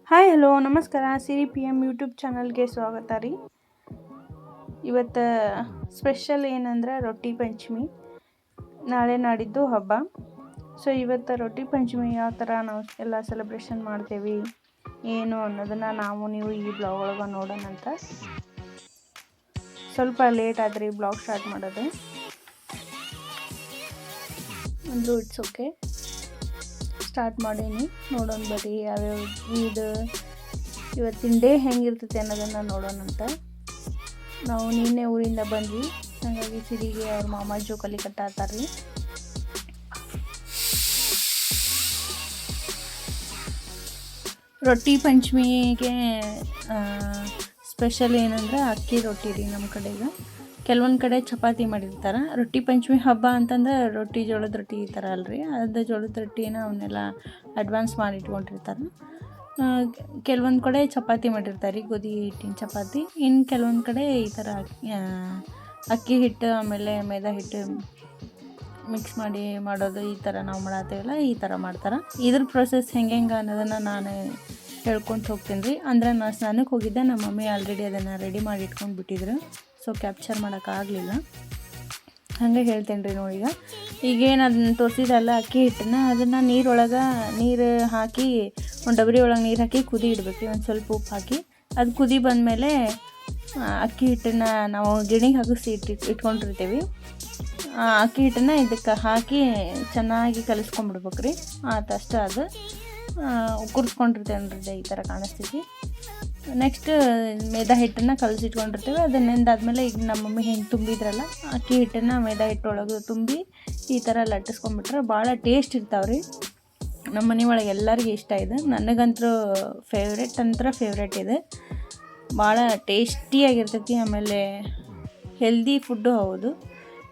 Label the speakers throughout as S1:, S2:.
S1: Hi hello ನಮಸ್ಕಾರ ಸಿರಿ P M YouTube ಚಾನಲ್ಗೆ ಸ್ವಾಗತ ರೀ. ಇವತ್ತು ಸ್ಪೆಷಲ್ ಏನಂದ್ರೆ ರೊಟ್ಟಿ ಪಂಚಮಿ, ನಾಳೆ ನಾಡಿದ್ದು ಹಬ್ಬ. ಸೊ ಇವತ್ತು ರೊಟ್ಟಿ ಪಂಚಮಿ ಯಾವ ಥರ ನಾವು ಎಲ್ಲ ಸೆಲೆಬ್ರೇಷನ್ ಮಾಡ್ತೇವೆ ಏನು ಅನ್ನೋದನ್ನು ನೀವು ಈ ಬ್ಲಾಗ್ ಒಳಗೆ ನೋಡೋಣ ಅಂತ. ಸ್ವಲ್ಪ ಲೇಟ್ ಆದ್ರಿ ಬ್ಲಾಗ್ ಸ್ಟಾರ್ಟ್ ಮಾಡೋದು, ಅಂದರೂ ಇಟ್ಸ್ ಓಕೆ. ಸ್ಟಾರ್ಟ್ ಮಾಡೀನಿ, ನೋಡೋಣ ಬರ್ರಿ ಯಾವ್ಯಾವ ಇವತ್ತಿನ ಡೇ ಹೆಂಗಿರ್ತೈತೆ ಅನ್ನೋದನ್ನು ನೋಡೋಣ ಅಂತ. ನಾವು ನಿನ್ನೆ ಊರಿಂದ ಬಂದ್ವಿ, ಹಾಗಾಗಿ ಸಿರಿಗೆ ಅವ್ರ ಮಾಮ ಜೋಕಾಲಿ ಕಟ್ಟಾತಾರ್ರಿ. ರೊಟ್ಟಿ ಪಂಚಮಿಗೆ ಸ್ಪೆಷಲ್ ಏನಂದ್ರೆ ಅಕ್ಕಿ ರೊಟ್ಟಿ ರೀ. ನಮ್ಮ ಕಡೆಗೆ ಕೆಲವೊಂದು ಕಡೆ ಚಪಾತಿ ಮಾಡಿರ್ತಾರೆ. ರೊಟ್ಟಿ ಪಂಚಮಿ ಹಬ್ಬ ಅಂತಂದ್ರೆ ರೊಟ್ಟಿ ಜೋಳದ ರೊಟ್ಟಿ ಈ ಥರ ಅಲ್ರಿ, ಅದು ಜೋಳದ ರೊಟ್ಟಿನ ಅವನ್ನೆಲ್ಲ ಅಡ್ವಾನ್ಸ್ ಮಾಡಿ ಇಟ್ಕೊಂಡಿರ್ತಾರೆ. ಕೆಲವೊಂದು ಕಡೆ ಚಪಾತಿ ಮಾಡಿರ್ತಾರೆ, ಗೋಧಿ ಹಿಟ್ಟಿನ ಚಪಾತಿ. ಇನ್ನು ಕೆಲವೊಂದು ಕಡೆ ಈ ಥರ ಅಕ್ಕಿ ಹಿಟ್ಟು ಆಮೇಲೆ ಮೈದಾ ಹಿಟ್ಟು ಮಿಕ್ಸ್ ಮಾಡಿ ಮಾಡೋದು, ಈ ಥರ ನಾವು ಮಾಡತ್ತೇವಲ್ಲ ಈ ಥರ ಮಾಡ್ತಾರೆ. ಇದ್ರ ಪ್ರೊಸೆಸ್ ಹೆಂಗೆ ಅನ್ನೋದನ್ನು ನಾನು ಹೇಳ್ಕೊಂಡು ಹೋಗ್ತೀನಿ ರೀ. ಅಂದರೆ ನಾನು ಸ್ನಾನಕ್ಕೆ ಹೋಗಿದ್ದೆ, ನಮ್ಮ ಮಮ್ಮಿ ಆಲ್ರೆಡಿ ಅದನ್ನು ರೆಡಿ ಮಾಡಿ ಇಟ್ಕೊಂಡು ಬಿಟ್ಟಿದ್ರು, ಸೊ ಕ್ಯಾಪ್ಚರ್ ಮಾಡೋಕ್ಕಾಗಲಿಲ್ಲ. ಹಾಗೆ ಹೇಳ್ತೇನೆ ರೀ ನೋಡಿ. ಈಗೇನು ಅದನ್ನ ತೋರಿಸಿದಲ್ಲ ಅಕ್ಕಿ ಹಿಟ್ಟನ್ನು, ಅದನ್ನು ನೀರು ಹಾಕಿ ಒಂದು ಡಬರಿ ಒಳಗೆ ನೀರು ಹಾಕಿ ಕುದಿ ಇಡಬೇಕು. ಒಂದು ಸ್ವಲ್ಪ ಉಪ್ಪು ಹಾಕಿ ಅದು ಕುದಿ ಬಂದಮೇಲೆ ಅಕ್ಕಿ ಹಿಟ್ಟನ್ನು ನಾವು ಗಿಣಿಗೆ ಹಾಕಿಸಿ ಇಟ್ಕೊಂಡಿರ್ತೀವಿ. ಅಕ್ಕಿ ಹಿಟ್ಟನ್ನು ಇದಕ್ಕೆ ಹಾಕಿ ಚೆನ್ನಾಗಿ ಕಲಿಸ್ಕೊಂಡ್ಬಿಡ್ಬೇಕು ರೀ. ಅಷ್ಟೇ ಅದು ಕುರ್ಸ್ಕೊಂಡಿರ್ತೇವೆ ಈ ಥರ ಕಾಣಿಸ್ತೈತಿ. ನೆಕ್ಸ್ಟ್ ಮೈದಾ ಹಿಟ್ಟನ್ನು ಕಲಸಿಟ್ಕೊಂಡಿರ್ತೇವೆ. ಅದನ್ನು ನೆಂದಾದ್ಮೇಲೆ ಈಗ ನಮ್ಮ ಮಮ್ಮಿ ಹೆಂಗೆ ತುಂಬಿದ್ರಲ್ಲ ಅಕ್ಕಿ ಹಿಟ್ಟನ್ನು ಮೈದಾ ಹಿಟ್ಟೊಳಗೆ ತುಂಬಿ ಈ ಥರ ಲಟ್ಟಿಸ್ಕೊಂಡ್ಬಿಟ್ರೆ ಭಾಳ ಟೇಸ್ಟ್ ಇರ್ತಾವೆ ರೀ. ನಮ್ಮ ಮನೆ ಒಳಗೆ ಎಲ್ಲರಿಗೂ ಇಷ್ಟ ಇದೆ, ನನಗಂತೂ ಫೇವ್ರೇಟ್ ಇದೆ. ಭಾಳ ಟೇಸ್ಟಿಯಾಗಿರ್ತೈತಿ, ಆಮೇಲೆ ಹೆಲ್ದಿ ಫುಡ್ಡು ಹೌದು.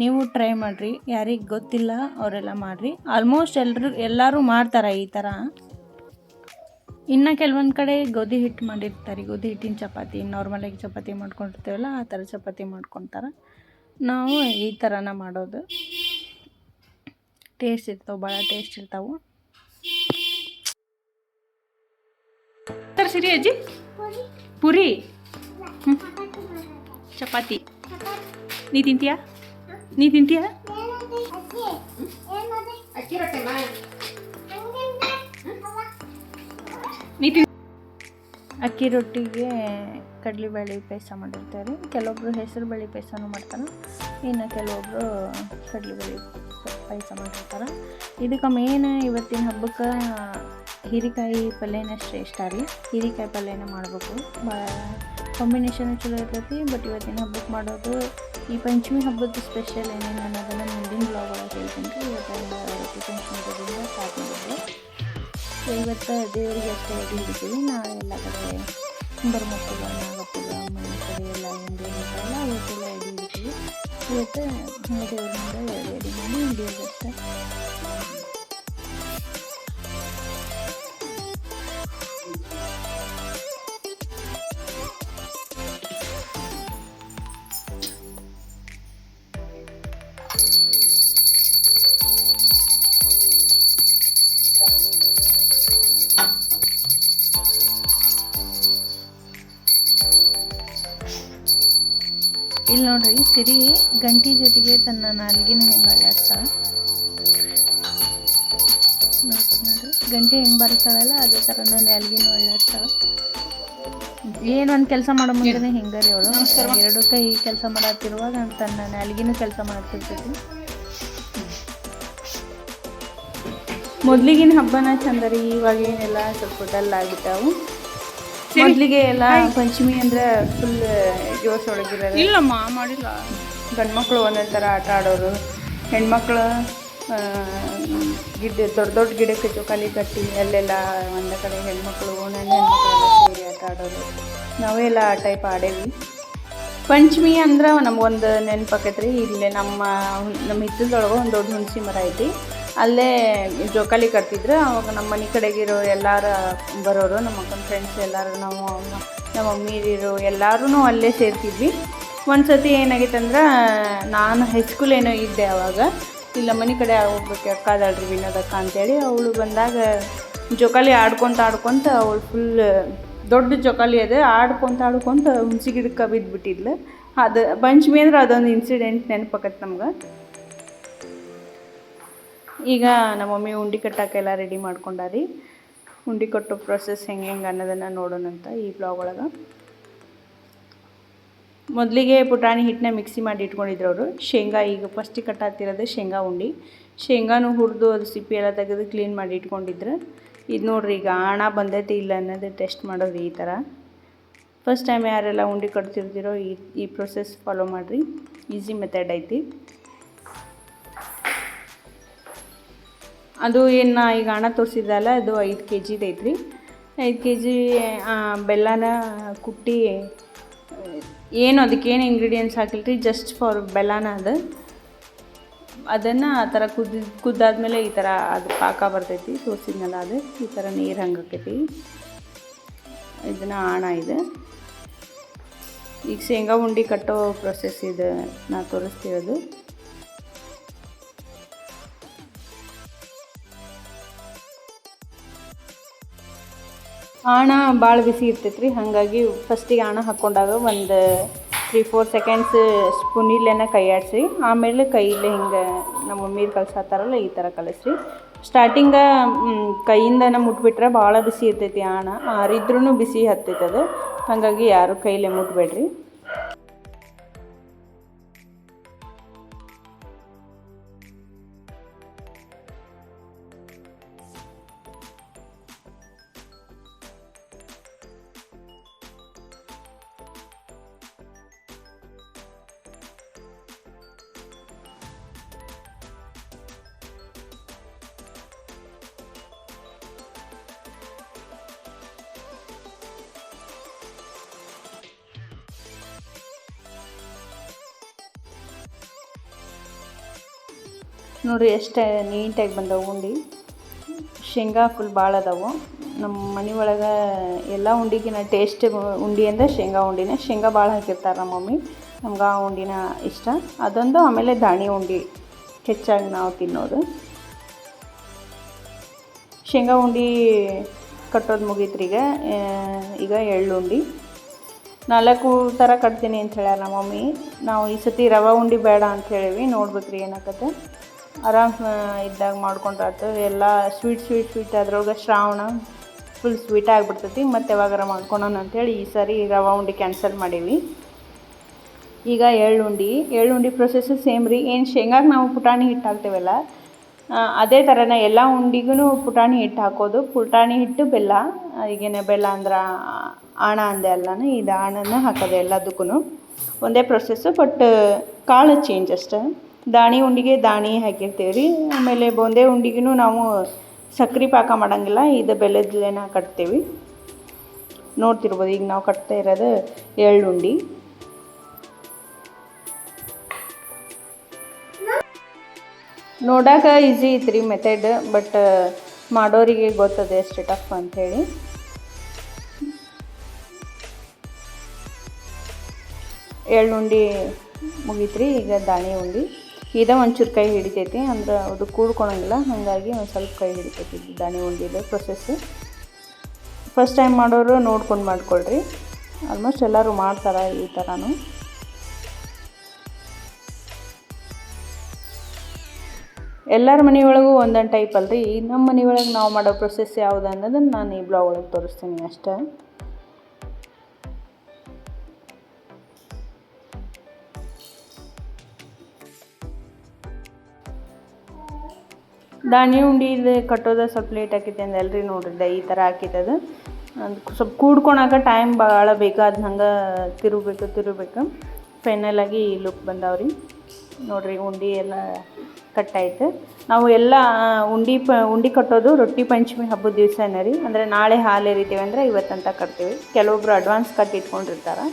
S1: ನೀವು ಟ್ರೈ ಮಾಡಿರಿ, ಯಾರಿಗೆ ಗೊತ್ತಿಲ್ಲ ಅವರೆಲ್ಲ ಮಾಡಿರಿ. ಆಲ್ಮೋಸ್ಟ್ ಎಲ್ಲರೂ ಮಾಡ್ತಾರೆ ಈ ಥರ. ಇನ್ನು ಕೆಲವೊಂದು ಕಡೆ ಗೋಧಿ ಹಿಟ್ಟು ಮಾಡಿರ್ತಾರೆ, ಗೋಧಿ ಹಿಟ್ಟಿನ ಚಪಾತಿ, ನಾರ್ಮಲಾಗಿ ಚಪಾತಿ ಮಾಡ್ಕೊಂಡಿರ್ತೀವಲ್ಲ ಆ ಥರ ಚಪಾತಿ ಮಾಡ್ಕೊತಾರೆ. ನಾವು ಈ ಥರನ ಮಾಡೋದು. ಟೇಸ್ಟ್ ಇರ್ತಾವೆ, ಭಾಳ ಟೇಸ್ಟ್ ಇರ್ತಾವೆ. ಸಿರಿ ಅಜ್ಜಿ ಪೂರಿ ಚಪಾತಿ ನೀ ತಿಂತೀಯಾ? ಅಕ್ಕಿ ರೊಟ್ಟಿಗೆ ಕಡಲೆಬೇಳೆ ಪಾಯಸ ಮಾಡಿರ್ತಾರೆ. ಕೆಲವೊಬ್ರು ಹೆಸರು ಬೇಳೆ ಪಾಯಸನೂ ಮಾಡ್ತಾರೆ, ಇನ್ನು ಕೆಲವೊಬ್ರು ಕಡಲೆಬೇಳೆ ಪಾಯಸ ಮಾಡಿರ್ತಾರೆ. ಇದಕ್ಕೆ ಮೇನ್ ಇವತ್ತಿನ ಹಬ್ಬಕ್ಕೆ ಹೀರೆಕಾಯಿ ಪಲ್ಯನೇ ಶ್ರೇಷ್ಠ ರೀ. ಹೀರೆಕಾಯಿ ಪಲ್ಯನ ಮಾಡಬೇಕು, ಕಾಂಬಿನೇಷನ್ ಚಲೋ ಇರ್ತೈತಿ. ಬಟ್ ಇವತ್ತಿನ ಹಬ್ಬಕ್ಕೆ ಮಾಡೋದು ಈ ಪಂಚಮಿ ಹಬ್ಬದ ಸ್ಪೆಷಲ್ ಏನೇನು ಅನ್ನೋದನ್ನು ಮುಂದಿನ ಬ್ಲಾಗ್ ಒಳಗೆ ಹೇಳ್ತೀನಿ ರೀ. ಇವತ್ತು ರೊಟ್ಟಿ ಪಂಚಮಿ ಹಬ್ಬದಿಂದ ಸ್ಟಾರ್ಟ್ ಮಾಡಿದ್ವಿ. ಸೊ ಇವತ್ತು ದೇವರಿಗೆ ಅಷ್ಟೇ ಎಡೆ ಹಿಡಿತೀವಿ. ನಾಳೆ ಎಲ್ಲ ಕಡೆ ಬರಮಕ್ಕಳು ನಾಗಪ್ಪಗ ಮನೆ ಕಡೆ ಎಲ್ಲ ಹಿಂದಿರ್ತಾರಲ್ಲ ಅವತ್ತೆಲ್ಲ ಎಡೆ ಹಿಡಿತೀವಿ. ಇವತ್ತು ದೇವರಿಂದ ಎಡೆ ಮಾಡಿ ಹಿಡಿಯೋದಷ್ಟೇ. ಇಲ್ಲಿ ನೋಡ್ರಿ, ಸಿರಿ ಗಂಟಿ ಜೊತೆಗೆ ತನ್ನ ನಾಲ್ಗಿನ ಹೆಂಗೆ ಅಲ್ಲಾಡ್ತಾಳೆ ನೋಡ್ರಿ. ಗಂಟಿ ಹೆಂಗೆ ಬರ್ತಾಳಲ್ಲ ಅದೇ ಥರ ನಾಲ್ಗಿನೂ ಅಲ್ಲಾಡ್ತಾಳೆ. ಏನು ಒಂದು ಕೆಲಸ ಮಾಡೋ ಮುಂದೆ ಹಿಂಗೆ ರೀ ಅವಳು ಎರಡು ಕೈ ಕೆಲಸ ಮಾಡತ್ತಿರುವಾಗ ತನ್ನ ನಾಲ್ಗಿನೂ ಕೆಲಸ ಮಾಡತ್ತಿರ್ತೈತಿ. ಮೊದಲಿಗಿನ ಹಬ್ಬನ ಚಂದ ರೀ, ಇವಾಗ ಏನೆಲ್ಲ ಸ್ವಲ್ಪ ಡಲ್ ಆಗಿಬಿಟ್ಟಾವು. ಮೊದಲಿಗೆ ಎಲ್ಲ ಪಂಚಮಿ ಅಂದರೆ ಫುಲ್ ಜೋಶ್ ಒಳಗಿರೋದು.
S2: ಇಲ್ಲಮ್ಮ ಮಾಡಿಲ್ಲ.
S1: ಗಂಡು ಮಕ್ಕಳು ಒಂದೊಂದು ಥರ ಆಟ ಆಡೋರು, ಹೆಣ್ಮಕ್ಳು ದೊಡ್ಡ ಗಿಡಕ್ಕೆ ಜೋಕಾಲಿ ಕಟ್ಟಿ ಅಲ್ಲೆಲ್ಲ ಒಂದು ಕಡೆ ಹೆಣ್ಮಕ್ಳು ಹೆಣ್ಮಕ್ಳೆಲ್ಲ ಸೇರಿ ಆಟ ಆಡೋರು. ನಾವೆಲ್ಲ ಆ ಟೈಪ್ ಆಡೇವಿ. ಪಂಚಮಿ ಅಂದ್ರೆ ನಮಗೊಂದು ನೆನಪಾಕೈತೆ ರೀ. ಇಲ್ಲೇ ನಮ್ಮ ಹಿತ್ತಲದೊಳಗೆ ಒಂದು ದೊಡ್ಡ ಹುಣಸಿ ಮರ ಐತಿ, ಅಲ್ಲೇ ಜೋಕಾಲಿ ಕಟ್ತಿದ್ರು. ಅವಾಗ ನಮ್ಮ ಮನೆ ಕಡೆಗಿರೋ ಎಲ್ಲರೂ ಬರೋರು, ನಮ್ಮ ಅಕ್ಕನ ಫ್ರೆಂಡ್ಸ್ ಎಲ್ಲರೂ, ನಮ್ಮ ಮಮ್ಮಿರು ಎಲ್ಲರೂ ಅಲ್ಲೇ ಸೇರ್ತಿದ್ವಿ. ಒಂದು ಸತಿ ಏನಾಗಿತ್ತು ಅಂದ್ರೆ, ನಾನು ಹೈಸ್ಕೂಲ್ ಏನೋ ಇದ್ದೆ ಆವಾಗ. ಇಲ್ಲ ಮನೆ ಕಡೆ ಹೋಗ್ಬೇಕು ಅಕ್ಕ ಅದಾಳ್ರಿ ವಿನೋದಕ್ಕ ಅಂತೇಳಿ. ಅವಳು ಬಂದಾಗ ಜೋಕಾಲಿ ಆಡ್ಕೊತ ಅವಳು ಫುಲ್ ದೊಡ್ಡ ಜೋಕಾಲಿ ಅದು ಆಡ್ಕೊತ ಹುಣ್ಸಿ ಗಿಡಕ್ಕೆ ಬಿದ್ದುಬಿಟ್ಟಿದ್ಲು. ಅದು ಪಂಚಮಿ ಅಂದ್ರೆ ಅದೊಂದು ಇನ್ಸಿಡೆಂಟ್ ನೆನಪಾಕತ್ತೆ ನಮ್ಗೆ. ಈಗ ನಮ್ಮ ಮಮ್ಮಿ ಉಂಡೆ ಕಟ್ಟೋಕ್ಕೆಲ್ಲ ರೆಡಿ ಮಾಡ್ಕೊಂಡಾರಿ. ಉಂಡೆ ಕಟ್ಟೋ ಪ್ರೊಸೆಸ್ ಹೆಂಗೆ ಅನ್ನೋದನ್ನು ನೋಡೋಣಂತ ಈ ಬ್ಲಾಗ್ ಒಳಗೆ. ಮೊದಲಿಗೆ ಪುಟಾಣಿ ಹಿಟ್ಟನ್ನ ಮಿಕ್ಸಿ ಮಾಡಿ ಇಟ್ಕೊಂಡಿದ್ರು ಅವರು. ಶೇಂಗಾ ಈಗ ಫಸ್ಟಿಗೆ ಕಟ್ಟಾತಿರೋದು ಶೇಂಗಾ ಉಂಡೆ. ಶೇಂಗಾನು ಹುರಿದು ಅದು ಸಿಪ್ಪಿ ಎಲ್ಲ ತೆಗೆದು ಕ್ಲೀನ್ ಮಾಡಿ ಇಟ್ಕೊಂಡಿದ್ರು. ಇದು ನೋಡ್ರಿ ಈಗ ಆಣ ಬಂದೈತಿ ಇಲ್ಲ ಅನ್ನೋದು ಟೆಸ್ಟ್ ಮಾಡೋದು ಈ ಥರ. ಫಸ್ಟ್ ಟೈಮ್ ಯಾರೆಲ್ಲ ಉಂಡೆ ಕಟ್ತಿರ್ತೀರೋ ಈ ಪ್ರೊಸೆಸ್ ಫಾಲೋ ಮಾಡಿರಿ. ಈಸಿ ಮೆಥಡ್ ಐತಿ. ಅದು ಏನು ಈಗ ಹಣ ತೋರಿಸಿದಲ್ಲ ಅದು 5 kg ಐತ್ರಿ. 5 kg ಬೆಲ್ಲನ ಕುಟ್ಟಿ, ಏನು ಅದಕ್ಕೇನು ಇಂಗ್ರೀಡಿಯೆಂಟ್ಸ್ ಹಾಕಿಲ್ರಿ, ಜಸ್ಟ್ ಫಾರ್ ಬೆಲ್ಲನ ಅದನ್ನು ಆ ಥರ ಕುದ್ದಾದ್ಮೇಲೆ ಈ ಥರ ಅದು ಪಾಕ ಬರ್ತೈತಿ. ತೋರಿಸಿದ್ನಲ್ಲ ಅದು ಈ ಥರ ನೀರು ಹಂಗೆ ಆಕೈತಿ. ಇದನ್ನು ಆಣ ಇದೆ. ಈಗ ಶೇಂಗಾ ಉಂಡೆ ಕಟ್ಟೋ ಪ್ರೊಸೆಸ್ ಇದು ನಾ ತೋರಿಸ್ತಿರೋದು. ಆಣ ಭಾಳ ಬಿಸಿ ಇರ್ತೈತ್ರಿ. ಹಾಗಾಗಿ ಫಸ್ಟಿಗೆ ಆಣ ಹಾಕ್ಕೊಂಡಾಗ ಒಂದು 3-4 ಸೆಕೆಂಡ್ಸ್ ಸ್ಪೂನಿಲ್ಲೇನ ಕೈ ಆಡಿಸಿ, ಆಮೇಲೆ ಕೈಯಲ್ಲಿ ಹಿಂಗೆ ನಮ್ಮ ಮಮ್ಮೀರು ಕಲ್ಸಾತಾರಲ್ಲ ಈ ಥರ ಕಲಿಸ್ರಿ. ಸ್ಟಾರ್ಟಿಂಗ ಕೈಯಿಂದನೇ ಮುಟ್ಬಿಟ್ರೆ ಭಾಳ ಬಿಸಿ ಇರ್ತೈತಿ ಆಣ. ಆರಿದ್ರೂ ಬಿಸಿ ಹತ್ತೈತೆ ಅದು. ಹಾಗಾಗಿ ಯಾರು ಕೈಲೇ ಮುಟ್ಬೇಡ್ರಿ. ನೋಡಿರಿ ಎಷ್ಟು ನೀಟಾಗಿ ಬಂದವು ಉಂಡೆ. ಶೇಂಗಾ ಫುಲ್ ಭಾಳ ಅದಾವು. ನಮ್ಮ ಮನೆ ಒಳಗೆ ಎಲ್ಲ ಉಂಡೆಗಿನ ಟೇಸ್ಟ್ ಉಂಡೆ ಅಂದರೆ ಶೇಂಗಾ ಉಂಡೆನೇ. ಶೇಂಗಾ ಭಾಳ ಹಾಕಿರ್ತಾರೆ ನಮ್ಮ ಮಮ್ಮಿ. ನಮ್ಗೆ ಆ ಉಂಡೆನ ಇಷ್ಟ. ಅದೊಂದು, ಆಮೇಲೆ ದಾಣಿ ಉಂಡೆ ಹೆಚ್ಚಾಗಿ ನಾವು ತಿನ್ನೋದು. ಶೇಂಗಾ ಉಂಡೆ ಕಟ್ಟೋದು ಮುಗೀತ್ರಿ. ಈಗ ಎಳ್ಳುಂಡೆ 4 ಥರ ಕಟ್ತೀನಿ ಅಂತ ಹೇಳ್ಯಾರ ನಮ್ಮ ಮಮ್ಮಿ. ನಾವು ಈ ಸತಿ ರವೆ ಉಂಡೆ ಬೇಡ ಅಂತ ಹೇಳೀವಿ. ನೋಡ್ಬೇಕ್ರಿ ಏನಾಗತ್ತೆ. ಆರಾಮ್ ಇದ್ದಾಗ ಮಾಡ್ಕೊಂಡ್ರಾತು. ಎಲ್ಲ ಸ್ವೀಟ್ ಅದ್ರೊಳಗೆ ಶ್ರಾವಣ ಫುಲ್ ಸ್ವೀಟ್ ಆಗಿಬಿಡ್ತೈತಿ. ಮತ್ತು ಯಾವಾಗಾರ ಮಾಡ್ಕೊಳೋಣ ಅಂಥೇಳಿ ಈ ಸಾರಿ ರವೆ ಉಂಡೆ ಕ್ಯಾನ್ಸಲ್ ಮಾಡೀವಿ. ಈಗ ಎಳ್ಳುಂಡೆ ಪ್ರೊಸೆಸ್ಸು ಸೇಮ್ ರೀ. ಏನು ಶೇಂಗಾಗೆ ನಾವು ಪುಟಾಣಿ ಹಿಟ್ಟು ಹಾಕ್ತೇವಲ್ಲ ಅದೇ ಥರನೇ ಎಲ್ಲ ಉಂಡೆಗೂ ಪುಟಾಣಿ ಹಿಟ್ಟು ಹಾಕೋದು. ಪುಟಾಣಿ ಹಿಟ್ಟು ಬೆಲ್ಲ, ಈಗೇನೆ ಬೆಲ್ಲ ಅಂದ್ರೆ ಆಣ ಅಂದೆ ಅಲ್ಲನ, ಇದು ಆಣನ ಹಾಕೋದು ಎಲ್ಲದಕ್ಕೂ ಒಂದೇ ಪ್ರೊಸೆಸ್ಸು. ಬಟ್ ಕಾಳು ಚೇಂಜ್ ಅಷ್ಟೇ. ದಾಣಿ ಉಂಡೆಗೆ ದಾಣಿ ಹಾಕಿರ್ತೀವಿ ರೀ. ಆಮೇಲೆ ಬೂಂದಿ ಉಂಡೆಗೂ ನಾವು ಸಕ್ರೆ ಪಾಕ ಮಾಡೋಂಗಿಲ್ಲ, ಇದು ಬೆಲ್ಲದಲ್ಲೇನ ಕಟ್ತೀವಿ. ನೋಡ್ತಿರ್ಬೋದು ಈಗ ನಾವು ಕಟ್ತಾ ಇರೋದು ಎಳ್ಳುಂಡೆ. ನೋಡೋಕೆ ಈಸಿ ಐತ್ರಿ ಮೆಥಡ್, ಬಟ್ ಮಾಡೋರಿಗೆ ಗೊತ್ತದೆ ಎಷ್ಟು ಟಫ್ ಅಂಥೇಳಿ. ಎಳ್ಳುಂಡೆ ಮುಗೀತ್ರಿ. ಈಗ ದಾಣಿ ಉಂಡೆ ಒಂಚೂರು ಕೈ ಹಿಡಿತೈತಿ, ಅಂದ್ರೆ ಅದು ಕೂಡ್ಕೊಳಂಗಿಲ್ಲ. ಹಾಗಾಗಿ ಒಂದು ಸ್ವಲ್ಪ ಕೈ ಹಿಡಿತೈತಿ ದಾಣಿ ಉಂಡೆದು ಪ್ರೊಸೆಸ್ಸು. ಫಸ್ಟ್ ಟೈಮ್ ಮಾಡೋರು ನೋಡ್ಕೊಂಡು ಮಾಡ್ಕೊಳ್ರಿ. ಆಲ್ಮೋಸ್ಟ್ ಎಲ್ಲರೂ ಮಾಡ್ತಾರೆ ಈ ಥರನೂ. ಎಲ್ಲರ ಮನೆಯೊಳಗೂ ಒಂದೊಂದು ಟೈಪ್ ಅಲ್ರಿ. ನಮ್ಮ ಮನೆಯೊಳಗೆ ನಾವು ಮಾಡೋ ಪ್ರೊಸೆಸ್ ಯಾವುದು ಅನ್ನೋದನ್ನು ನಾನು ಈ ಬ್ಲಾಗ್ ಒಳಗೆ ತೋರಿಸ್ತೀನಿ ಅಷ್ಟೇ. ದಾಣಿ ಉಂಡೆ ಕಟ್ಟೋದು ಸ್ವಲ್ಪ ಲೇಟ್ ಆಕೈತಿ ಅಂದಲ್ರಿ. ನೋಡ್ರಿ ಈ ಥರ ಆಕೈತದು. ಅದು ಸ್ವಲ್ಪ ಕೂಡ್ಕೊಳಕ್ಕೆ ಟೈಮ್ ಭಾಳ ಬೇಕು. ಅದನ್ನ ಹಂಗೆ ತಿರುಗಬೇಕು. ಫೈನಲಾಗಿ ಈ ಲುಕ್ ಬಂದಾವ್ರಿ. ನೋಡಿರಿ ಉಂಡೆ ಎಲ್ಲ ಕಟ್ಟಾಯ್ತು. ನಾವು ಎಲ್ಲ ಉಂಡೆ ಕಟ್ಟೋದು ರೊಟ್ಟಿ ಪಂಚಮಿ ಹಬ್ಬದ ದಿವಸನೇ ರೀ. ಅಂದರೆ ನಾಳೆ ಹಾಲು ಎರಿತೀವಿ ಅಂದರೆ ಇವತ್ತಂತ ಕಟ್ತೀವಿ. ಕೆಲವೊಬ್ರು ಅಡ್ವಾನ್ಸ್ ಕಟ್ಟಿ ಇಟ್ಕೊಂಡಿರ್ತಾರೆ.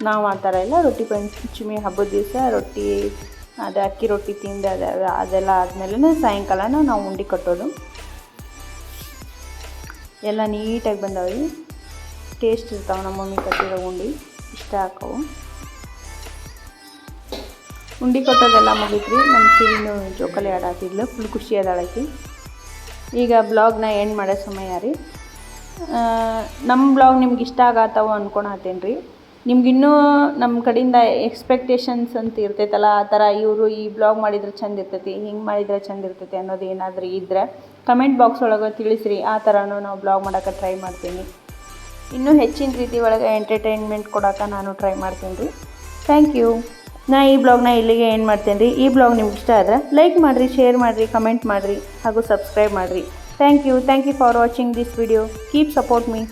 S1: ನಾವು ಆ ಥರ ಎಲ್ಲ ರೊಟ್ಟಿ ಪಂಚಮಿ ಹಬ್ಬದ ದಿವಸ ರೊಟ್ಟಿ, ಅದು ಅಕ್ಕಿ ರೊಟ್ಟಿ ತಿಂದು ಅದೆಲ್ಲ ಆದಮೇಲೆ ಸಾಯಂಕಾಲನ ನಾವು ಉಂಡೆ ಕಟ್ಟೋದು. ಎಲ್ಲ ನೀಟಾಗಿ ಬಂದವು. ಟೇಸ್ಟ್ ಇರ್ತಾವೆ ನಮ್ಮ ಮಮ್ಮಿ ಕಟ್ಟಿರೋ ಉಂಡೆ. ಇಷ್ಟ ಹಾಕವು. ಉಂಡೆ ಕಟ್ಟೋದೆಲ್ಲ ಮುಗೀತ್ರಿ. ನಮ್ಮ ಸೀರಿನೂ ಜೋಕಾಲಿ ಆಡಾತಿದ್ಲು. ಫುಲ್ ಖುಷಿ ಅದಾಳಕಿ. ಈಗ ಬ್ಲಾಗ್ನ ಎಂಡ್ ಮಾಡೋ ಸಮಯ ರೀ. ನಮ್ಮ ಬ್ಲಾಗ್ ನಿಮ್ಗೆ ಇಷ್ಟ ಆಗತ್ತವ ಅನ್ಕೊಳತ್ತೇನೆ ರೀ. ನಿಮ್ಗಿನ್ನೂ ನಮ್ಮ ಕಡೆಯಿಂದ ಎಕ್ಸ್ಪೆಕ್ಟೇಷನ್ಸ್ ಅಂತ ಇರ್ತೈತಲ್ಲ, ಆ ಥರ ಇವರು ಈ ಬ್ಲಾಗ್ ಮಾಡಿದ್ರೆ ಚಂದ ಇರ್ತೈತಿ, ಹಿಂಗೆ ಮಾಡಿದ್ರೆ ಚಂದ ಇರ್ತೈತಿ ಅನ್ನೋದು ಏನಾದರೂ ಇದ್ದರೆ ಕಮೆಂಟ್ ಬಾಕ್ಸ್ ಒಳಗೆ ತಿಳಿಸ್ರಿ. ಆ ಥರನೂ ನಾವು ಬ್ಲಾಗ್ ಮಾಡೋಕ್ಕೆ ಟ್ರೈ ಮಾಡ್ತೀನಿ. ಇನ್ನೂ ಹೆಚ್ಚಿನ ರೀತಿ ಒಳಗೆ ಎಂಟರ್ಟೈನ್ಮೆಂಟ್ ಕೊಡೋಕೆ ನಾನು ಟ್ರೈ ಮಾಡ್ತೀನಿ ರೀ. Thank you. ನಾ ಈ ಬ್ಲಾಗ್ನ ಇಲ್ಲಿಗೆ ಏನು ಮಾಡ್ತೇನೆ ರೀ. ಈ ಬ್ಲಾಗ್ ನಿಮ್ಗೆ ಇಷ್ಟ ಆದರೆ ಲೈಕ್ ಮಾಡಿರಿ, ಶೇರ್ ಮಾಡಿರಿ, ಕಮೆಂಟ್ ಮಾಡಿರಿ ಹಾಗೂ ಸಬ್ಸ್ಕ್ರೈಬ್ ಮಾಡಿರಿ. Thank you for watching this video. Keep support me.